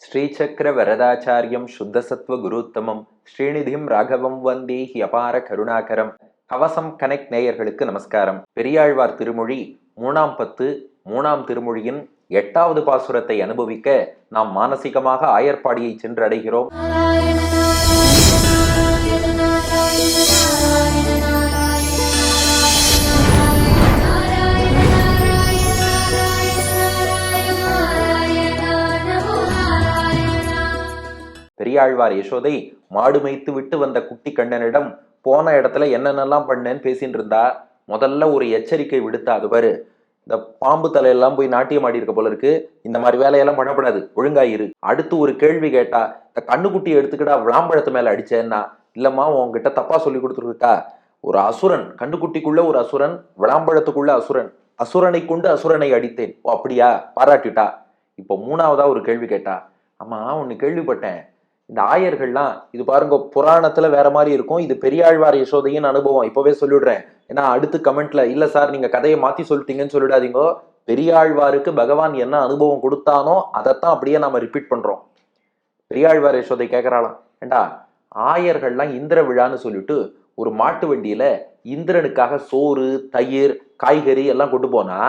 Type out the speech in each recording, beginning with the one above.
ஸ்ரீசக்கர வரதாச்சாரியம் சுத்தசத்வ குருத்தமம் ஸ்ரீநிதிம் ராகவம் வந்தே அபார கருணாகரம். கவசம் கனெக்ட் நேயர்களுக்கு நமஸ்காரம். பெரியாழ்வார் திருமொழி 3ஆம் பத்து 3ஆம் திருமொழியின் 8வது பாசுரத்தை அனுபவிக்க நாம் மானசீகமாக ஆயர்பாடியை சென்று அடைகிறோம். பெரியாழ்வார் யசோதை மாடு மேய்த்து விட்டு வந்த குட்டி கண்ணனிடம் போன இடத்துல என்னென்னலாம் பண்ணேன்னு பேசிட்டு இருந்தா. முதல்ல ஒரு எச்சரிக்கை விடுத்தா. அது பாரு, இந்த பாம்பு தலையெல்லாம் போய் நாட்டியம் ஆடி இருக்க போல இருக்கு, இந்த மாதிரி வேலையெல்லாம் பண்ணக்கூடாது, ஒழுங்காயிரு. அடுத்து ஒரு கேள்வி கேட்டா, இந்த கண்ணுக்குட்டி எடுத்துக்கிட்டா விளாம்பழத்து மேல அடிச்சேன்னா, இல்லம்மா உங்ககிட்ட தப்பா சொல்லி கொடுத்துருக்கா. ஒரு அசுரன், கண்ணுக்குட்டிக்குள்ள ஒரு அசுரன், விளாம்பழத்துக்குள்ள அசுரன், அசுரனை கொண்டு அசுரனை அடித்தேன். ஓ அப்படியா, பாராட்டிட்டா. இப்போ 3ஆவதா ஒரு கேள்வி கேட்டா. ஆமா, ஒன்னு கேள்விப்பட்டேன், இந்த ஆயர்கள்லாம் இது பாருங்க புராணத்துல வேற மாதிரி இருக்கும், இது பெரியாழ்வார் யசோதையின் அனுபவம். இப்பவே சொல்லிடுறேன், ஏன்னா அடுத்து கமெண்ட்ல இல்ல சார் நீங்க கதையை மாத்தி சொல்லிட்டீங்கன்னு சொல்லிடாதீங்க. பெரியாழ்வாருக்கு பகவான் என்ன அனுபவம் கொடுத்தானோ அதைத்தான் அப்படியே நாம ரிப்பீட் பண்றோம். பெரியாழ்வார் யசோதை கேட்கறாளாம், ஏண்டா ஆயர்கள்லாம் இந்திர விழான்னு சொல்லிட்டு ஒரு மாட்டு வண்டியில இந்திரனுக்காக சோறு தயிர் காய்கறி எல்லாம் கொண்டு போனா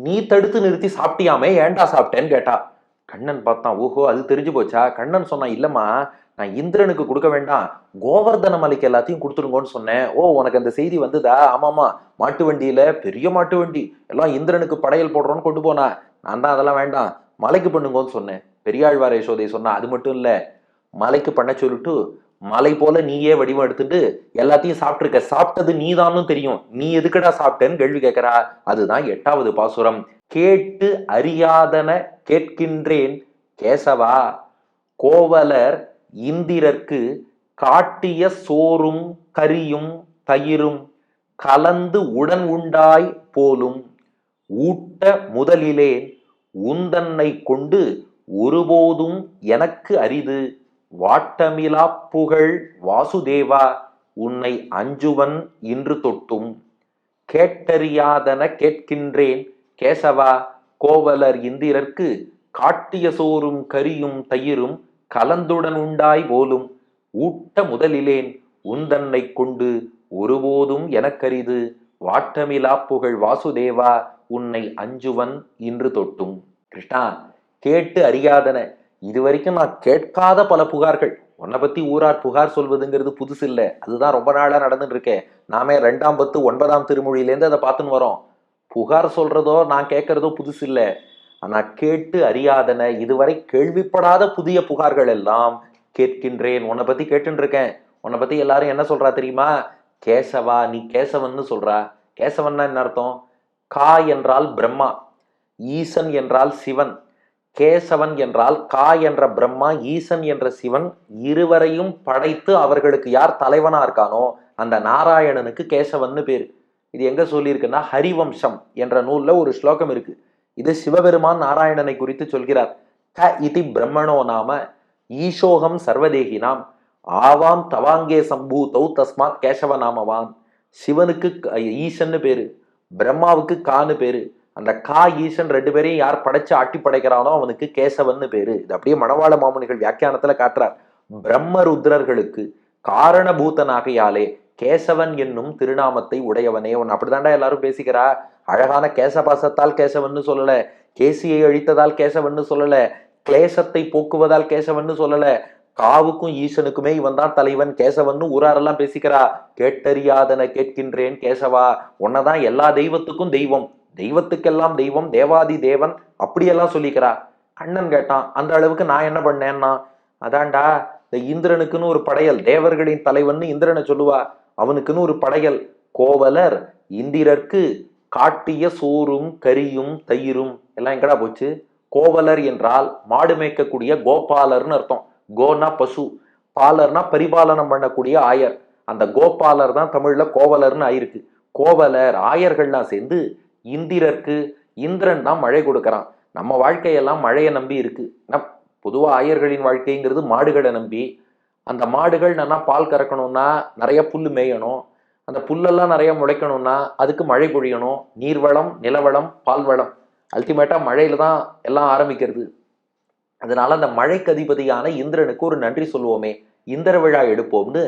நீ தடுத்து நிறுத்தி சாப்பிட்டியாமே, ஏண்டா சாப்பிட்டேன்னு கேட்டா. கண்ணன் பார்த்தான், ஓஹோ அது தெரிஞ்சு போச்சா. கண்ணன் சொன்னான், இல்லம்மா நான் இந்திரனுக்கு கொடுக்க வேண்டாம், கோவர்தன மலைக்கு எல்லாத்தையும் கொடுத்துருங்கன்னு சொன்னேன். ஓ உனக்கு அந்த செய்தி வந்துதா? ஆமாமா, மாட்டு வண்டியில பெரிய மாட்டு வண்டி எல்லாம் இந்திரனுக்கு படையல் போடுறோன்னு கொண்டு போனா, நான் தான் அதெல்லாம் வேண்டாம் மலைக்கு பண்ணுங்கன்னு சொன்னேன். பெரியாழ்வார் யசோதை சொன்னா, அது மட்டும் இல்ல, மலைக்கு பண்ண சொல்லிட்டு மலை போல நீயே வடிவம் எடுத்துட்டு எல்லாத்தையும் சாப்பிட்டுருக்க, சாப்பிட்டது நீதான்னு தெரியும், நீ எதுக்கடா சாப்பிட்டேன்னு கேள்வி கேட்கிறா. அதுதான் 8வது பாசுரம். கேட்டு அறியாதன கேட்கின்றேன் கேசவா, கோவலர் இந்திரர்க்கு காட்டிய சோறும் கரியும் தயிரும் கலந்து உடன் உண்டாய் போலும், ஊட்ட முதலிலேன் உந்தன்னை கொண்டு ஒருபோதும் எனக்கு அரிது, வாட்டமிலா புகழ் வாசுதேவா உன்னை அஞ்சுவன் இன்று தொட்டும். கேட்டறியாதன கேட்கின்றேன் கேசவா, கோவலர் இந்திரர்க்கு காட்டிய சோறும் கரியும் தயிரும் கலந்துடன் உண்டாய் போலும், ஊட்ட முதலிலேன் உந்தன்னை கொண்டு ஒருபோதும் எனக்கரிது, வாட்டமிலா புகழ் வாசுதேவா உன்னை அஞ்சுவன் இன்று தொட்டும். கிருஷ்ணா, கேட்டு அறியாதன, இதுவரைக்கும் நான் கேட்காத பல புகார்கள். உன்னை பத்தி ஊரார் புகார் சொல்வதுங்கிறது புதுசு இல்லை, அதுதான் ரொம்ப நாளா நடந்துட்டு இருக்கேன். நாமே 2ஆம் பத்து 9ஆம் திருமொழியிலேருந்து அதை பார்த்துன்னு வரோம். புகார் சொல்றதோ நான் கேட்கறதோ புதுசு இல்லை, ஆனா கேட்டு அறியாதன, இதுவரை கேள்விப்படாத புதிய புகார்கள் எல்லாம் கேட்கின்றேன். உன்னை பத்தி கேட்டுன்னு இருக்கேன். உன்னை பத்தி எல்லாரும் என்ன சொல்றா தெரியுமா? கேசவா, நீ கேசவன்னு சொல்றா. கேசவன்னா என்ன அர்த்தம்? கா என்றால் பிரம்மா, ஈசன் என்றால் சிவன். கேசவன் என்றால் கா என்ற பிரம்மா, ஈசன் என்ற சிவன் இருவரையும் படைத்து அவர்களுக்கு யார் தலைவனா இருக்கானோ அந்த நாராயணனுக்கு கேசவன்னு பேரு. இது எங்க சொல்லியிருக்குன்னா ஹரிவம்சம் என்ற நூல்ல ஒரு ஸ்லோகம் இருக்கு. இது சிவபெருமான் நாராயணனை குறித்து சொல்கிறார். க இதி பிரம்மணோ நாம ஈசோகம் சர்வதேகினாம் ஆவாம் தவாங்கே சம்பூதௌ தஸ்மாத் கேசவ நாமவான். சிவனுக்கு ஈசன்னு பேரு, பிரம்மாவுக்கு கான்னு பேரு. அந்த கா ஈசன் 2 பேரையும் யார் படைச்சு ஆட்டி படைக்கிறானோ அவனுக்கு கேசவன்னு பேரு. இது அப்படியே மணவாள மாமுனிகள் வியாக்கியானத்துல காட்டுறார். பிரம்ம ருத்ரர்களுக்கு காரணபூதனாகையாலே கேசவன் என்னும் திருநாமத்தை உடையவனே. உன் அப்படிதாண்டா எல்லாரும் பேசிக்கிறா. அழகான கேசபாசத்தால் கேசவன்னு சொல்லல, கேசியை அழித்ததால் கேசவன்னு சொல்லல, கிளேசத்தை போக்குவதால் கேசவன்னு சொல்லல, காவுக்கும் ஈசனுக்குமே இவன் தான் தலைவன் கேசவன்னு ஊராரெல்லாம் பேசிக்கிறா. கேட்டறியாதன கேட்கின்றேன் கேசவா, உன்னதான் எல்லா தெய்வத்துக்கும் தெய்வம், தெய்வத்துக்கெல்லாம் தெய்வம், தேவாதி தேவன் அப்படியெல்லாம் சொல்லிக்கிறா. கண்ணன் கேட்டான், அந்த அளவுக்கு நான் என்ன பண்ணேன்னா, அதான்டா இந்த இந்திரனுக்குன்னு ஒரு படையல், தேவர்களின் தலைவன்னு இந்திரனை சொல்லுவா, அவனுக்குன்னு ஒரு படையல். கோவலர் இந்திரர்க்கு காட்டிய சோறும் கரியும் தயிரும் எல்லாம் எங்கடா போச்சு? கோவலர் என்றால் மாடு மேய்க்கக்கூடிய கோபாலர்னு அர்த்தம். கோனா பசு, பாலர்னா பரிபாலனம் பண்ணக்கூடிய ஆயர். அந்த கோபாலர் தான் தமிழ்ல கோவலர்னு ஆயிருக்கு. கோவலர் ஆயர்கள்லாம் சேர்ந்து இந்திரர்க்கு, இந்திரன் தான் மழை கொடுக்கறான். நம்ம வாழ்க்கையெல்லாம் மழையை நம்பி இருக்கு. பொதுவா ஆயர்களின் வாழ்க்கைங்கிறது மாடுகளை நம்பி. அந்த மாடுகள் நல்லா பால் கறக்கணும்னா நிறைய புல்லு மேயணும், அந்த புல்லெல்லாம் நிறைய முளைக்கணும்னா அதுக்கு மழை பொழியணும். நீர்வளம், நிலவளம், பால்வளம், அல்டிமேட்டா மழையில தான் எல்லாம் ஆரம்பிக்கிறது. அதனால அந்த மழைக்கு அதிபதியான இந்திரனுக்கு ஒரு நன்றி சொல்லுவோமே, இந்திர விழா எடுப்போம்னு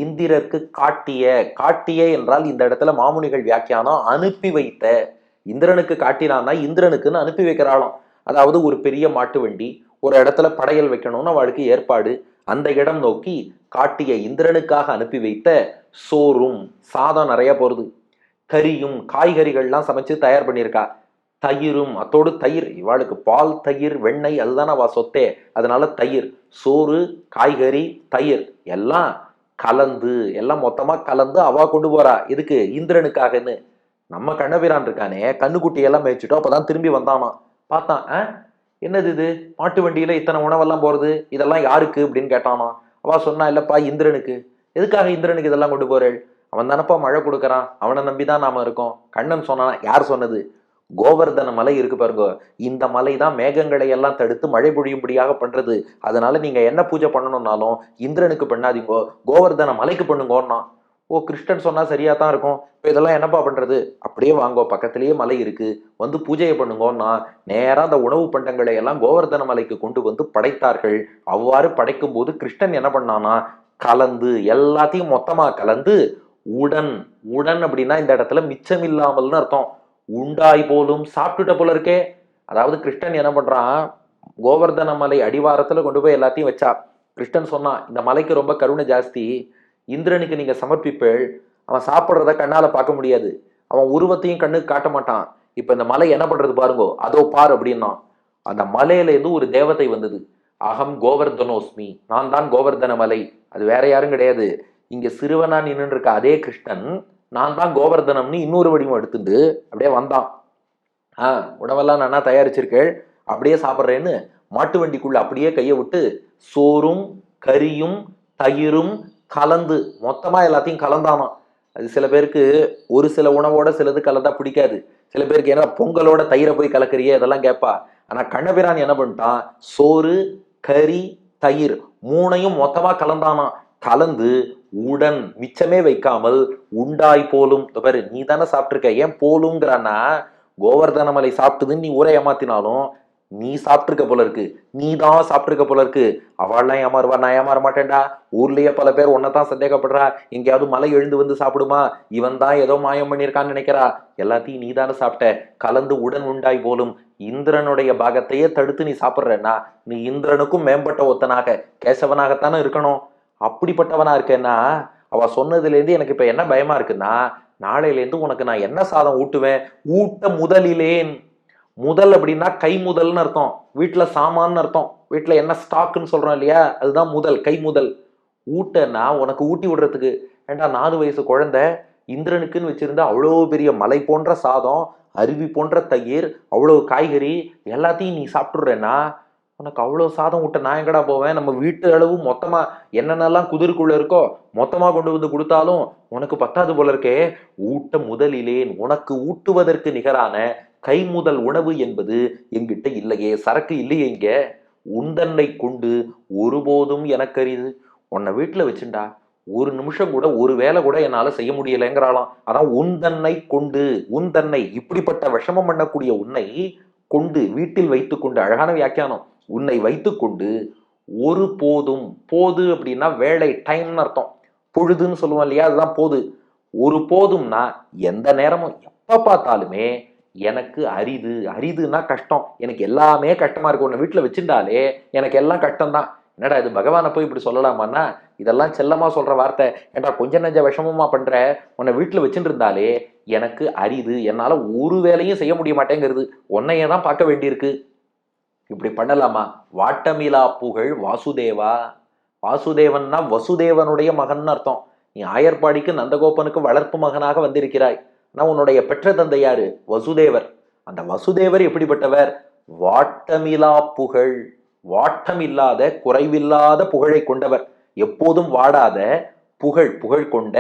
இந்திரருக்கு காட்டிய. காட்டிய என்றால் இந்த இடத்துல மாமுனிகள் வியாக்கியானம் அனுப்பி வைத்த. இந்திரனுக்கு காட்டினான்னா இந்திரனுக்குன்னு அனுப்பி வைக்கிறாளாம். அதாவது ஒரு பெரிய மாட்டு வண்டி ஒரு இடத்துல படையல் வைக்கணும்னு அவளுக்கு ஏற்பாடு. அந்த இடம் நோக்கி காட்டிய இந்திரனுக்காக அனுப்பி வைத்த சோறும், சாதம் நிறைய போறது, கறியும் காய்கறிகள்லாம் சமைச்சு தயார் பண்ணியிருக்கா, தயிரும், அத்தோடு தயிர், இவாளுக்கு பால் தயிர் வெண்ணெய் அதுதான் அவ சொத்தே, அதனால தயிர், சோறு, காய்கறி, தயிர் எல்லாம் கலந்து, எல்லாம் மொத்தமா கலந்து அவ கொண்டு போறா. இதுக்கு இந்திரனுக்காகன்னு. நம்ம கண்ணபிரான் இருக்கானே, கண்ணுக்குட்டி எல்லாம் மேய்ச்சிட்டோம். அப்பதான் திரும்பி வந்தானா, பார்த்தான், என்னது இது, மாட்டு வண்டியில இத்தனை உணவெல்லாம் போறது, இதெல்லாம் யாருக்கு அப்படின்னு கேட்டானா. அவ சொன்னா, இல்லப்பா இந்திரனுக்கு. எதுக்காக இந்திரனுக்கு இதெல்லாம் கொண்டு போறேள்? அவன் தானப்பா மழை கொடுக்கறான், அவனை நம்பிதான் நாம இருக்கோம். கண்ணன் சொன்னானா. யார் சொன்னது? கோவர்தன மலை இருக்கு பாருங்க, இந்த மலை தான் மேகங்களை எல்லாம் தடுத்து மழை பொழியும்படியாக பண்றது. அதனால நீங்க என்ன பூஜை பண்ணணும்னாலும் இந்திரனுக்கு பண்ணாதீங்கோ, கோவர்தன மலைக்கு பண்ணுங்கோன்னா. ஓ, கிருஷ்ணன் சொன்னா சரியா தான் இருக்கும், இப்போ இதெல்லாம் என்னப்பா பண்றது? அப்படியே வாங்கோ, பக்கத்திலேயே மலை இருக்கு, வந்து பூஜையை பண்ணுங்கன்னா நேரா அந்த உணவு பண்டங்களை எல்லாம் கோவர்தன மலைக்கு கொண்டு வந்து படைத்தார்கள். அவ்வாறு படைக்கும் போது கிருஷ்ணன் என்ன பண்ணானா, கலந்து எல்லாத்தையும் மொத்தமா கலந்து உடன். உடன் அப்படின்னா இந்த இடத்துல மிச்சம் இல்லாமல்னு அர்த்தம். உண்டாய் போலும், சாப்பிட்டுட்ட போல இருக்கே. அதாவது கிருஷ்ணன் என்ன பண்றான், கோவர்தன மலை அடிவாரத்துல கொண்டு போய் எல்லாத்தையும் வச்சா. கிருஷ்ணன் சொன்னான், இந்த மலைக்கு ரொம்ப கருணை ஜாஸ்தி, இந்திரனுக்கு நீங்க சமர்ப்பிப்பேள், அவன் சாப்பிட்றத கண்ணால பார்க்க முடியாது, அவன் உருவத்தையும் கண்ணுக்கு காட்ட மாட்டான். இப்ப இந்த மலை என்ன பண்றது பாருங்கோ, அதோ பார் அப்படின்னா. அந்த மலையில இருந்து ஒரு தேவதை வந்தது. அகம் கோவர்தனோஸ்மி, நான் தான் கோவர்தன மலை. அது வேற யாரும் கிடையாது, இங்க சிறுவனா நின்று இருக்க அதே கிருஷ்ணன், நான் தான் கோவர்தனம்னு இன்னொரு வடிவம் எடுத்துட்டு அப்படியே வந்தான். உணவெல்லாம் நானா தயாரிச்சிருக்கேள், அப்படியே சாப்பிட்றேன்னு மாட்டு வண்டிக்குள்ள அப்படியே கையை விட்டு சோறும் கறியும் தயிரும் கலந்து மொத்தமா எல்லாத்தையும் கலந்தானாம். அது சில பேருக்கு ஒரு சில உணவோட சிலது கலந்தா பிடிக்காது. சில பேருக்கு என்ன பொங்கலோட தயிரை போய் கலக்கறியே அதெல்லாம் கேட்பா. ஆனா கண்ணபிரான் என்ன பண்ணிட்டான், சோறு கறி தயிர் மூணையும் மொத்தமா கலந்தானா. கலந்து உடன் மிச்சமே வைக்காமல் உண்டாய் போலும். பாரு, நீ தானே சாப்பிட்டுருக்க, ஏன் போலுங்கிறான்னா, கோவர்தன மலை சாப்பிட்டுதுன்னு நீ ஊரை ஏமாத்தினாலும் நீ சாப்பிட்டுருக்க போல இருக்கு, நீ தான் சாப்பிட்டுருக்க போல இருக்கு. அவள்லாம் ஏமாறுவா, நான் ஏமாற மாட்டேன்டா. ஊர்லயே பல பேர் உன்னதான் சந்தேகப்படுறா, எங்கேயாவது மலை எழுந்து வந்து சாப்பிடுமா, இவன் தான் ஏதோ மாயம் பண்ணியிருக்கான்னு நினைக்கிறா. எல்லாத்தையும் நீ தானே சாப்பிட்ட, கலந்து உடன் உண்டாய் போலும். இந்திரனுடைய பாகத்தையே தடுத்து நீ சாப்பிட்றன்னா நீ இந்திரனுக்கும் மேம்பட்ட ஒத்தனாக கேசவனாகத்தானே இருக்கணும். அப்படிப்பட்டவனா இருக்கேன்னா, அவ சொன்னதுல இருந்து எனக்கு இப்ப என்ன பயமா இருக்குன்னா, நாளையில இருந்து உனக்கு நான் என்ன சாதம் ஊட்டுவேன், ஊட்ட முதலிலேன். முதல் அப்படின்னா கை முதல்னு அர்த்தம், வீட்டுல சாமான்னு அர்த்தம். வீட்டுல என்ன ஸ்டாக்குன்னு சொல்றோம் இல்லையா, அதுதான் முதல், கை முதல். ஊட்டன்னா உனக்கு ஊட்டி விடுறதுக்கு. ஏண்டா 4 வயசு குழந்தை இந்திரனுக்குன்னு வச்சிருந்தா அவ்வளோ பெரிய மலை போன்ற சாதம், அருவி போன்ற தயிர், அவ்வளவு காய்கறி எல்லாத்தையும் நீ சாப்பிட்டுடுறேன்னா உனக்கு அவ்வளோ சாதம் ஊட்ட நான் எங்கடா போவேன்? நம்ம வீட்டு அளவு மொத்தமா என்னென்னலாம் குதிருக்குள்ள இருக்கோ மொத்தமா கொண்டு வந்து கொடுத்தாலும் உனக்கு பத்தாது போல இருக்கே. ஊட்ட முதலிலேன், உனக்கு ஊட்டுவதற்கு நிகரான கை முதல் உணவு என்பது எங்கிட்ட இல்லையே, சரக்கு இல்லையே இங்க. உந்தன்னை கொண்டு ஒருபோதும் எனக்கு அரிது. உன்னை வீட்டுல வச்சுண்டா ஒரு நிமிஷம் கூட ஒரு வேலை கூட என்னால செய்ய முடியலைங்கிறாளாம். அதான் உந்தன்னை கொண்டு, உந்தன்னை இப்படிப்பட்ட விஷமம் பண்ணக்கூடிய உன்னை கொண்டு, வீட்டில் வைத்துக்கொண்டு, அழகான வியாக்கியானம், உன்னை வைத்துக்கொண்டு ஒரு போதும். போது அப்படின்னா வேலை, டைம்னு அர்த்தம். பொழுதுன்னு சொல்லுவோம் இல்லையா, அதுதான் போது. ஒரு போதும்னா எந்த நேரமும் எப்ப பார்த்தாலுமே எனக்கு அரிது. அரிதுன்னா கஷ்டம், எனக்கு எல்லாமே கஷ்டமா இருக்கு. உன்னை வீட்டுல வச்சுட்டாலே எனக்கு எல்லாம் கஷ்டம்தான். என்னடா இது, பகவானை போய் இப்படி சொல்லலாமான்னா, இதெல்லாம் செல்லமா சொல்ற வார்த்தை. ஏன்டா கொஞ்ச நெஞ்ச விஷமமா பண்ற, உன்னை வீட்டுல வச்சுட்டு இருந்தாலே எனக்கு அரிது, என்னால ஒரு வேலையும் செய்ய முடிய மாட்டேங்கிறது, உன்னையே தான் பார்க்க வேண்டியிருக்கு. இப்படி பண்ணலாமா? வாட்டமிலா புகழ் வாசுதேவா. வாசுதேவன்னா வசுதேவனுடைய மகன் அர்த்தம். நீ ஆயர்பாடிக்கு நந்தகோபனுக்கு வளர்ப்பு மகனாக வந்திருக்கிறாய். ஆனா உன்னுடைய பெற்ற தந்தை யாரு? வசுதேவர். அந்த வசுதேவர் எப்படிப்பட்டவர்? வாட்டமிலா புகழ், வாட்டம் இல்லாத குறைவில்லாத புகழை கொண்டவர், எப்போதும் வாடாத புகழ், புகழ் கொண்ட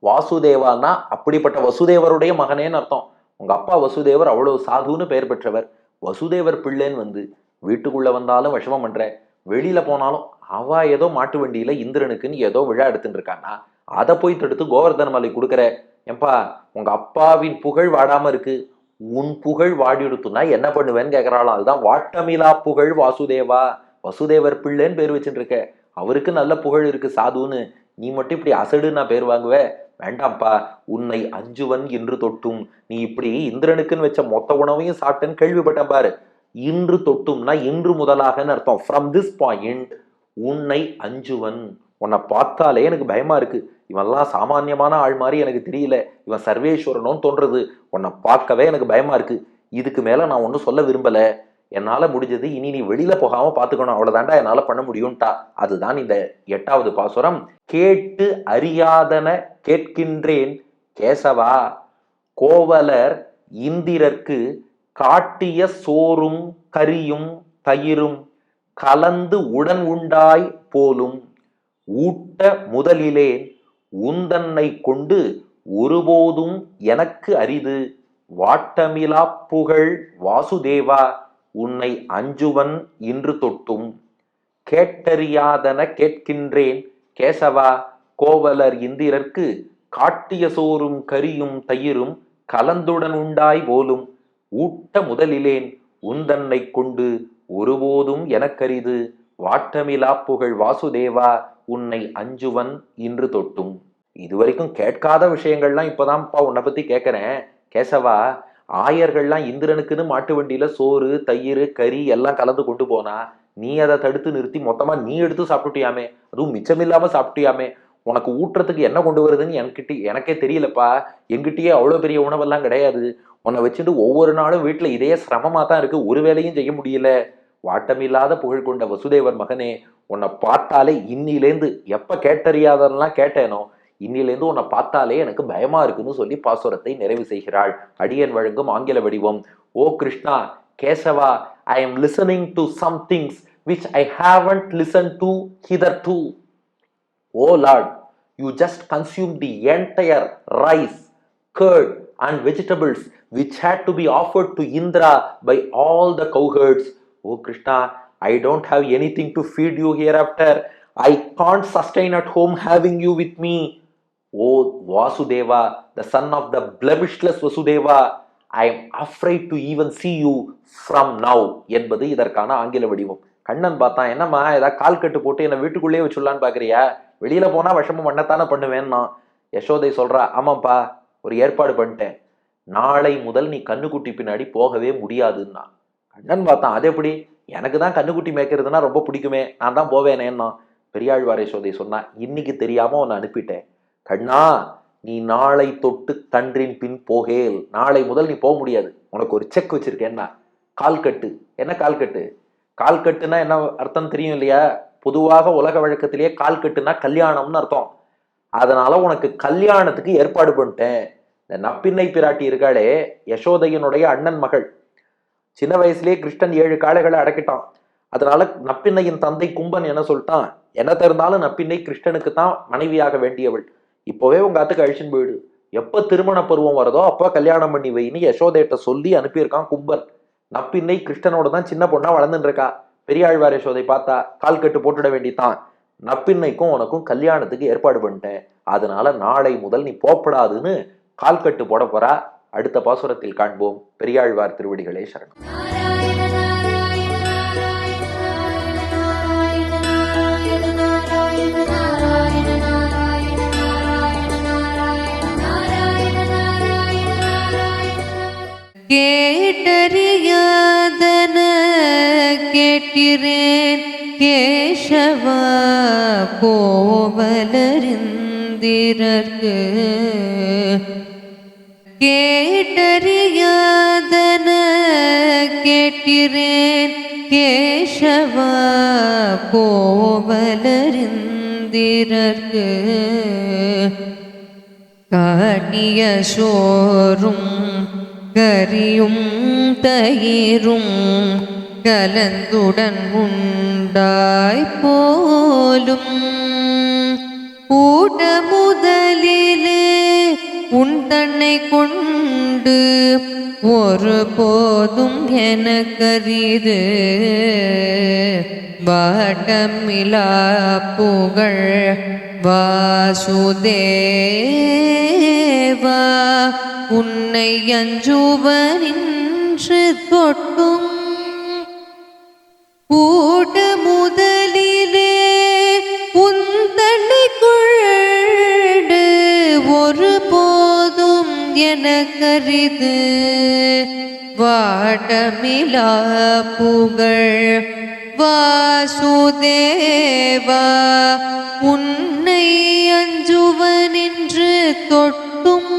வாசுதேவானா அப்படிப்பட்ட வசுதேவருடைய மகனேன்னு அர்த்தம். உங்க அப்பா வசுதேவர் அவ்வளவு சாதுன்னு பெயர் பெற்றவர். வசுதேவர் பிள்ளைன்னு வந்து வீட்டுக்குள்ள வந்தாலும் விஷமம் பண்ற, வெளியில போனாலும் அவ ஏதோ மாட்டு வண்டியில இந்திரனுக்குன்னு ஏதோ விழா எடுத்துட்டு இருக்கான்னா அதை போய் தடுத்து கோவர்தன மலை கொடுக்குற. ஏன்பா, உங்க அப்பாவின் புகழ் வாடாம இருக்கு, உன் புகழ் வாடிடுத்துனா என்ன பண்ணுவேன்னு கேட்கறாளாம். அதுதான் வாட்டமிலா புகழ் வாசுதேவா. வசுதேவர் பிள்ளைன்னு பேர் வச்சுட்டு இருக்க, அவருக்கு நல்ல புகழ் இருக்கு சாதுன்னு, நீ மட்டும் இப்படி அசடு நான் பேர் வாங்குவ? வேண்டாம்ப்பா. உன்னை அஞ்சுவன் என்று தொட்டும், நீ இப்படி இந்திரனுக்குன்னு வச்ச மொத்த உணவையும் சாப்பிட்டேன்னு கேள்விப்பட்டேன் பாரு. இன்று தொட்டும்னா இன்று முதலாகன்னு அர்த்தம். ஃப்ரம் திஸ் பாயிண்ட் உன்னை அஞ்சுவன், உன்னை பார்த்தாலே எனக்கு பயமா இருக்கு. இவன்லாம் சாமானியமான ஆள் மாதிரி எனக்கு தெரியல, இவன் சர்வேஸ்வரனும் தோன்றது. உன்னை பார்க்கவே எனக்கு பயமா இருக்கு. இதுக்கு மேல நான் ஒன்றும் சொல்ல விரும்பல. என்னால முடிஞ்சது இனி நீ வெளியில போகாம பாத்துக்கணும், அவ்வளவுதாண்டா என்னால பண்ண முடியும்ட்டா. அதுதான் இந்த 8வது பாசுரம். கேட்டு அறியாதன கேட்கின்றேன் கேசவா, கோவலர் இந்திரர்க்கு காட்டிய சோறும் கரியும் தயிரும் கலந்து உடன் உண்டாய் போலும், ஊட்ட முதலிலேன் உந்தன்னை கொண்டு ஒருபோதும் எனக்கு அரிது, வாட்டமிலா புகழ் வாசுதேவா, உன்னை அஞ்சுவன் இன்று தொட்டும். கேட்டறியாதன கேட்கின்றேன் கேசவா, கோவலர் இந்திரர்க்கு காட்டிய சோறும் கரியும் தயிரும் கலந்துடன் உண்டாய் போலும், ஊட்ட முதலிலேன் உந்தன்னை கொண்டு ஒருபோதும் எனக்கரிது, வாட்டமிலா புகழ் வாசுதேவா, உன்னை அஞ்சுவன் இன்று தொட்டும். இதுவரைக்கும் கேட்காத விஷயங்கள்லாம் இப்பதான்ப்பா உன்னை பத்தி கேட்கிறேன் கேசவா. ஆயர்கள்லாம் இந்திரனுக்குன்னு மாட்டு வண்டியில சோறு தயிர் கறி எல்லாம் கலந்து கொண்டு போனா, நீ அதை தடுத்து நிறுத்தி மொத்தமா நீ எடுத்து சாப்பிட்டுட்டியாமே, அதுவும் மிச்சமில்லாம சாப்பிட்டியாமே. உனக்கு ஊட்டுறதுக்கு என்ன கொண்டு வருதுன்னு எனக்கே தெரியலப்பா. என்கிட்டயே அவ்வளவு பெரிய உணவெல்லாம் கிடையாது. உன்னை வச்சுட்டு ஒவ்வொரு நாளும் வீட்டுல இதே சிரமமா தான் இருக்கு, ஒரு வேலையும் செய்ய முடியல. வாட்டமில்லாத புகழ் கொண்ட வசுதேவர் மகனே, உன்னை பார்த்தாலே இன்னிலேந்து, எப்ப கேட்டறியாதெல்லாம் கேட்டேனோ இன்னிலேருந்து உன்னை பார்த்தாலே எனக்கு பயமா இருக்குன்னு சொல்லி பாசுரத்தை நிறைவு செய்கிறாள். அடியன் வழங்கும் ஆங்கில வடிவம். ஓ Krishna, Keshava, I am listening to some things which I haven't listened to hitherto. Oh Lord, you just consumed the entire rice, curd and vegetables which had to be offered to Indra by all the cowherds. Oh Krishna, I don't have anything to feed you hereafter. I can't sustain at home having you with me. Oh Vasudeva, the son of the blemishless Vasudeva, I am afraid to even see you from now என்பது இதற்கான ஆங்கில வடிவம். கண்ணன் பார்த்தான், என்னம்மா ஏதாவது கால் கட்டு போட்டு என்னை வீட்டுக்குள்ளேயே வச்சுடலான்னு பாக்குறியா? வெளியில போனா விஷமம் பண்ணத்தானே பண்ணுவேன்னா. யசோதை சொல்றா, ஆமாப்பா ஒரு ஏற்பாடு பண்ணிட்டேன், நாளை முதல் நீ கண்ணுக்குட்டி பின்னாடி போகவே முடியாதுன்னா. கண்ணன் பார்த்தான், அது எப்படி? எனக்கு தான் கண்ணுக்குட்டி மேய்க்கிறதுனா ரொம்ப பிடிக்குமே, நான் தான் போவேனேன்னா. பெரியாழ்வார் யசோதை சொன்னா, இன்னைக்கு தெரியாம உன்னை அனுப்பிட்டேன் கண்ணா, நீ நாளை தொட்டு கன்றின் பின் போகேல், நாளை முதல் நீ போக முடியாது. உனக்கு ஒரு செக் வச்சிருக்கேன்னா, கால்கட்டு. என்ன கால்கட்டு? கால்கட்டுனா என்ன அர்த்தம் தெரியும் இல்லையா? பொதுவாக உலக வழக்கத்திலேயே கால்கட்டுனா கல்யாணம்னு அர்த்தம். அதனால உனக்கு கல்யாணத்துக்கு ஏற்பாடு பண்ணிட்டேன். இந்த நப்பின்னை பிராட்டி இருக்காளே, யசோதையனுடைய அண்ணன் மகள், சின்ன வயசுலயே கிருஷ்ணன் 7 காளைகளை அடக்கிட்டான். அதனால நப்பின்னையின் தந்தை கும்பன் என்ன சொல்லிட்டான், என்ன தெரிந்தாலும் நப்பின்னை கிருஷ்ணனுக்கு தான் மனைவியாக வேண்டியவள், இப்போவே உங்க ஆத்துக்கு அழிச்சுன்னு போயிடு, எப்ப திருமண பருவம் வருதோ அப்ப கல்யாணம் பண்ணி வைன்னு யசோதையிட்ட சொல்லி அனுப்பியிருக்கான் கும்பன். நப்பின்னை கிருஷ்ணனோட தான் சின்ன பொண்ணா வளர்ந்துட்டு இருக்கா. பெரியாழ்வார் யசோதை பார்த்தா, கால் கட்டு போட்டுட வேண்டித்தான், நப்பின்னைக்கும் உனக்கும் கல்யாணத்துக்கு ஏற்பாடு பண்ணிட்டேன், அதனால நாளை முதல் நீ போப்படாதுன்னு கால் கட்டு போட போறா. அடுத்த பாசுரத்தில் காண்போம். பெரியாழ்வார் திருவடிகளே சரணம். கேட்டறியாதன கேட்கிறேன் கேசவா, கோவலரிந்திரர்க்கு கேட்டறியாதன கேட்கிறேன் கேசவா, கோவலரிந்திரர்க்கு காட்டிய சோறும் கரியும் தயிரும் கலந்துடன் உண்டாய் போலும், ஊட்ட முதலிலே உன் தன்னை கொண்டு ஒரு போதும் எனக்கரிது, வாட்டமிலா புகழ் வாசுதேவா, உன்னை அஞ்சுவனின்று தொட்டும் கூட்ட முதலிலே உந்தன்னை கொண்டு ஒரு போதும் எனக்கரிது வாட்டமிலா புகழ் வாசுதேவா உன்னை அஞ்சுவனின்று தொட்டும்